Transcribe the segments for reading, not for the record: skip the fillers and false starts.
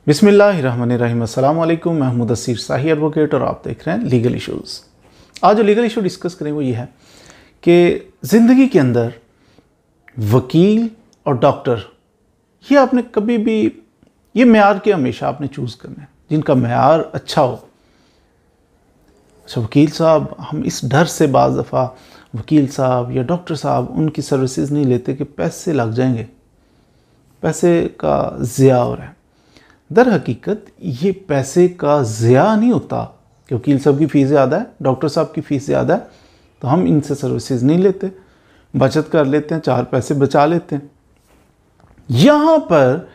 बिस्मिल्लाहिर्रहमानिर्रहीम। अस्सलाम वालेकुम। मैं मुदस्सिर शाही एडवोकेट और आप देख रहे हैं लीगल इश्यूज़। आज जो लीगल इशू डिस्कस करें वो ये है कि ज़िंदगी के अंदर वकील और डॉक्टर ये आपने कभी भी ये मेयार के हमेशा आपने चूज़ करना है जिनका मेयार अच्छा हो। अच्छा वकील साहब, हम इस डर से बाज़ दफ़ा वकील साहब या डॉक्टर साहब उनकी सर्विसेज नहीं लेते कि पैसे लग जाएंगे, पैसे का ज़िया हो रहा है। दर हकीकत ये पैसे का ज़िया नहीं होता कि वकील साहब की फ़ीस ज़्यादा है, डॉक्टर साहब की फ़ीस ज़्यादा है तो हम इनसे सर्विसेज नहीं लेते, बचत कर लेते हैं, 4 पैसे बचा लेते हैं। यहाँ पर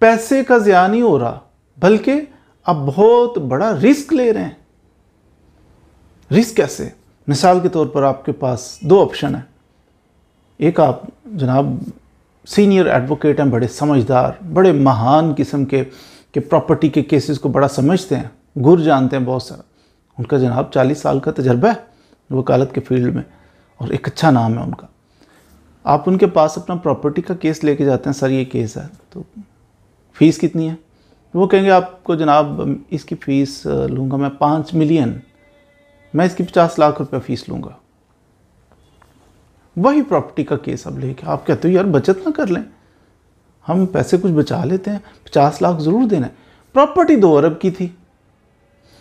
पैसे का ज़िया नहीं हो रहा बल्कि आप बहुत बड़ा रिस्क ले रहे हैं। रिस्क कैसे? मिसाल के तौर पर आपके पास 2 ऑप्शन है। एक, आप जनाब सीनियर एडवोकेट हैं, बड़े समझदार, बड़े महान किस्म के प्रॉपर्टी के केसेस को बड़ा समझते हैं, गुर जानते हैं बहुत सारा, उनका जनाब 40 साल का तजर्बा है वकालत के फील्ड में और एक अच्छा नाम है उनका। आप उनके पास अपना प्रॉपर्टी का केस लेके जाते हैं, सर ये केस है तो फ़ीस कितनी है? वो कहेंगे आपको जनाब इसकी फ़ीस लूँगा मैं 5 मिलियन, मैं इसकी 50 लाख रुपया फ़ीस लूँगा। वही प्रॉपर्टी का केस अब लेके आप कहते हो यार बचत ना कर लें, हम पैसे कुछ बचा लेते हैं, 50 लाख ज़रूर देना है। प्रॉपर्टी 2 अरब की थी,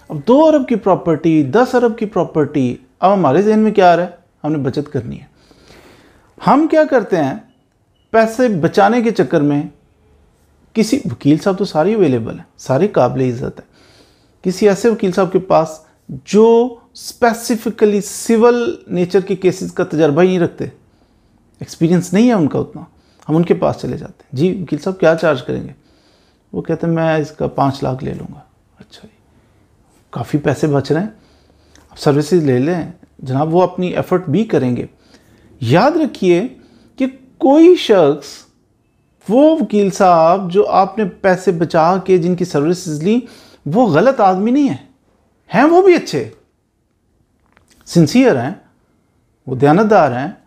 अब 2 अरब की प्रॉपर्टी, 10 अरब की प्रॉपर्टी, अब हमारे जहन में क्या आ रहा है? हमने बचत करनी है। हम क्या करते हैं, पैसे बचाने के चक्कर में किसी वकील साहब तो सारे अवेलेबल हैं, सारे काबिल इज़्ज़त है, किसी ऐसे वकील साहब के पास जो स्पेसिफिकली सिविल नेचर के केसेस का तजर्बा ही नहीं रखते, एक्सपीरियंस नहीं है उनका उतना, हम उनके पास चले जाते हैं। जी वकील साहब क्या चार्ज करेंगे? वो कहते हैं मैं इसका 5 लाख ले लूँगा। अच्छा जी, काफ़ी पैसे बच रहे हैं, आप सर्विसेज ले लें जनाब, वो अपनी एफ़र्ट भी करेंगे। याद रखिए कि कोई शख्स, वो वकील साहब जो आपने पैसे बचा के जिनकी सर्विसेज ली, वो गलत आदमी नहीं है, हैं वो भी अच्छे, सिंसियर हैं, वो दयानतदार हैं,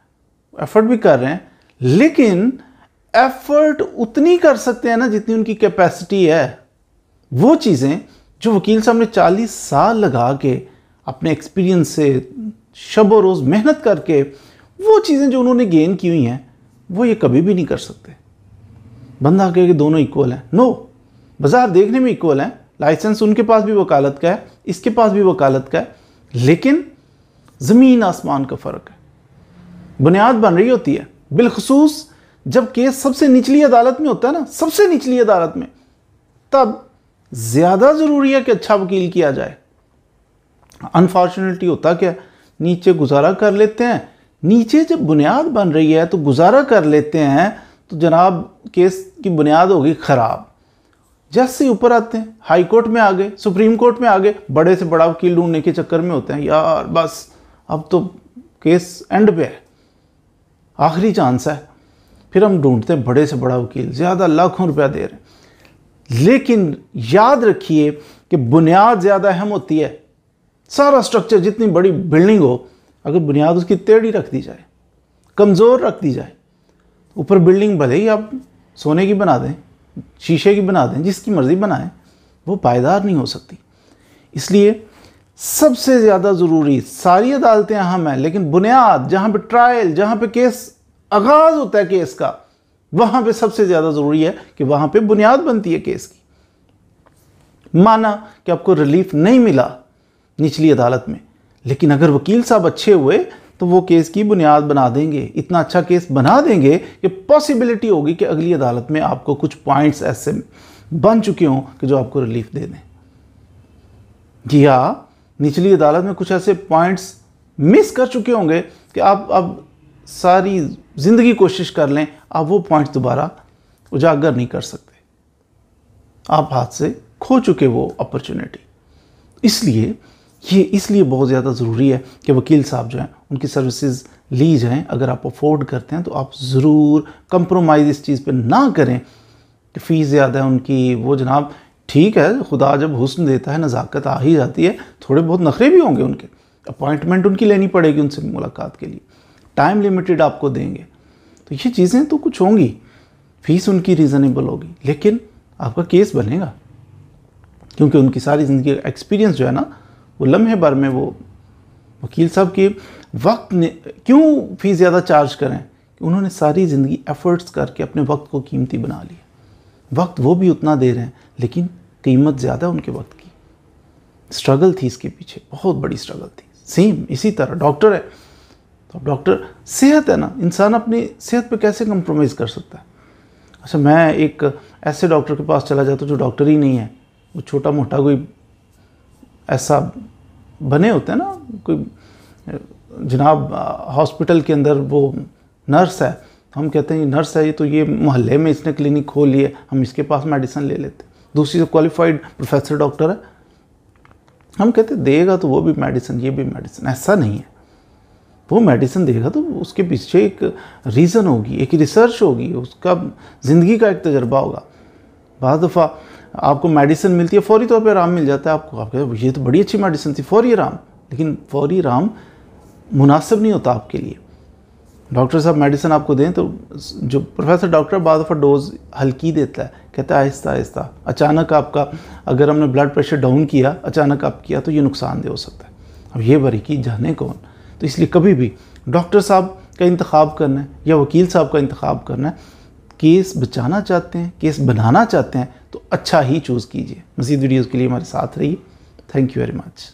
एफ़र्ट भी कर रहे हैं, लेकिन एफ़र्ट उतनी कर सकते हैं ना जितनी उनकी कैपेसिटी है। वो चीज़ें जो वकील साहब ने 40 साल लगा के अपने एक्सपीरियंस से शब व रोज़ मेहनत करके वो चीज़ें जो उन्होंने गेन की हुई हैं, वो ये कभी भी नहीं कर सकते। बंदा कहे कि दोनों इक्वल हैं, नो, बाज़ार देखने में इक्वल हैं, लाइसेंस उनके पास भी वकालत का है, इसके पास भी वकालत का है, लेकिन ज़मीन आसमान का फ़र्क है। बुनियाद बन रही होती है, बिलखसूस जब केस सबसे निचली अदालत में होता है ना, सबसे निचली अदालत में, तब ज़्यादा ज़रूरी है कि अच्छा वकील किया जाए। अनफॉर्चुनेटली होता क्या, नीचे गुजारा कर लेते हैं, नीचे जब बुनियाद बन रही है तो गुजारा कर लेते हैं तो जनाब केस की बुनियाद होगी ख़राब। जैसे ही ऊपर आते हैं, हाई कोर्ट में आ गए, सुप्रीम कोर्ट में आ गए, बड़े से बड़ा वकील ढूंढने के चक्कर में होते हैं, यार बस अब तो केस एंड पे है, आखिरी चांस है, फिर हम ढूंढते हैं बड़े से बड़ा वकील, ज़्यादा लाखों रुपया दे रहे हैं। लेकिन याद रखिए कि बुनियाद ज़्यादा अहम होती है। सारा स्ट्रक्चर, जितनी बड़ी बिल्डिंग हो, अगर बुनियाद उसकी टेढ़ी रख दी जाए, कमज़ोर रख दी जाए, ऊपर बिल्डिंग भले ही आप सोने की बना दें, शीशे की बना दें, जिसकी मर्ज़ी बनाएं, वो पायदार नहीं हो सकती। इसलिए सबसे ज़्यादा ज़रूरी, सारी अदालतें अहम हैं, लेकिन बुनियाद जहाँ पे ट्रायल, जहाँ पे केस आगाज़ होता है केस का, वहाँ पे सबसे ज़्यादा ज़रूरी है कि वहाँ पे बुनियाद बनती है केस की। माना कि आपको रिलीफ नहीं मिला निचली अदालत में, लेकिन अगर वकील साहब अच्छे हुए तो वो केस की बुनियाद बना देंगे, इतना अच्छा केस बना देंगे कि पॉसिबिलिटी होगी कि अगली अदालत में आपको कुछ पॉइंट्स ऐसे बन चुके हों कि जो आपको रिलीफ दे दें। जी हाँ, निचली अदालत में कुछ ऐसे पॉइंट्स मिस कर चुके होंगे कि आप अब सारी ज़िंदगी कोशिश कर लें, आप वो पॉइंट्स दोबारा उजागर नहीं कर सकते, आप हाथ से खो चुके वो अपॉर्चुनिटी। इसलिए बहुत ज़्यादा ज़रूरी है कि वकील साहब जो हैं उनकी सर्विसेज ली जाएं। अगर आप अफोर्ड करते हैं तो आप ज़रूर कंप्रोमाइज़ इस चीज़ पे ना करें कि फ़ीस ज़्यादा है उनकी, वो जनाब ठीक है, खुदा जब हुस्न देता है नज़ाकत आ ही जाती है, थोड़े बहुत नखरे भी होंगे उनके, अपॉइंटमेंट उनकी लेनी पड़ेगी उनसे मुलाकात के लिए, टाइम लिमिटेड आपको देंगे, तो ये चीज़ें तो कुछ होंगी, फ़ीस उनकी रीज़नेबल होगी, लेकिन आपका केस बनेगा, क्योंकि उनकी सारी ज़िंदगी का एक्सपीरियंस जो है ना, वो लम्हे भर में वो वकील साहब के वक्त ने क्यों फ़ीस ज़्यादा चार्ज करें कि उन्होंने सारी ज़िंदगी एफ़र्ट्स करके अपने वक्त को कीमती बना लिया। वक्त वो भी उतना दे रहे हैं लेकिन कीमत ज़्यादा है उनके वक्त की। स्ट्रगल थी इसके पीछे, बहुत बड़ी स्ट्रगल थी। सेम इसी तरह डॉक्टर है, तो डॉक्टर सेहत है ना, इंसान अपनी सेहत पे कैसे कंप्रोमाइज़ कर सकता है। अच्छा, मैं एक ऐसे डॉक्टर के पास चला जाता हूँ जो डॉक्टर ही नहीं है, वो छोटा मोटा कोई ऐसा बने होते हैं ना, कोई जनाब हॉस्पिटल के अंदर वो नर्स है, हम कहते हैं ये नर्स है, ये तो ये मोहल्ले में इसने क्लिनिक खोल लिए, हम इसके पास मेडिसिन ले लेते। दूसरी क्वालिफाइड प्रोफेसर डॉक्टर है, हम कहते देगा तो वो भी मेडिसिन ये भी मेडिसिन। ऐसा नहीं है, वो मेडिसिन देगा तो उसके पीछे एक रीज़न होगी, एक रिसर्च होगी, उसका ज़िंदगी का एक तजर्बा होगा। बाद दफ़ा आपको मेडिसिन मिलती है, फौरी तौर पे आराम मिल जाता है आपको, आप कहते ये तो बड़ी अच्छी मेडिसिन थी, फौरी आराम। लेकिन फौरी आराम मुनासिब नहीं होता आपके लिए। डॉक्टर साहब मेडिसिन आपको दें तो जो प्रोफेसर डॉक्टर बाद दफ़ा डोज हल्की देता है, कहता है आहिस्ता आहिस्ता। अचानक आपका अगर हमने ब्लड प्रेशर डाउन किया, अचानक आप किया तो ये नुकसानदेह हो सकता है। अब ये बारीकी जाने कौन। तो इसलिए कभी भी डॉक्टर साहब का इंतखाब करना है या वकील साहब का इंतखाब करना है, केस बचाना चाहते हैं, केस बनाना चाहते हैं तो अच्छा ही चूज़ कीजिए। मज़ीद वीडियोज़ के लिए हमारे साथ रहिए। Thank you very much.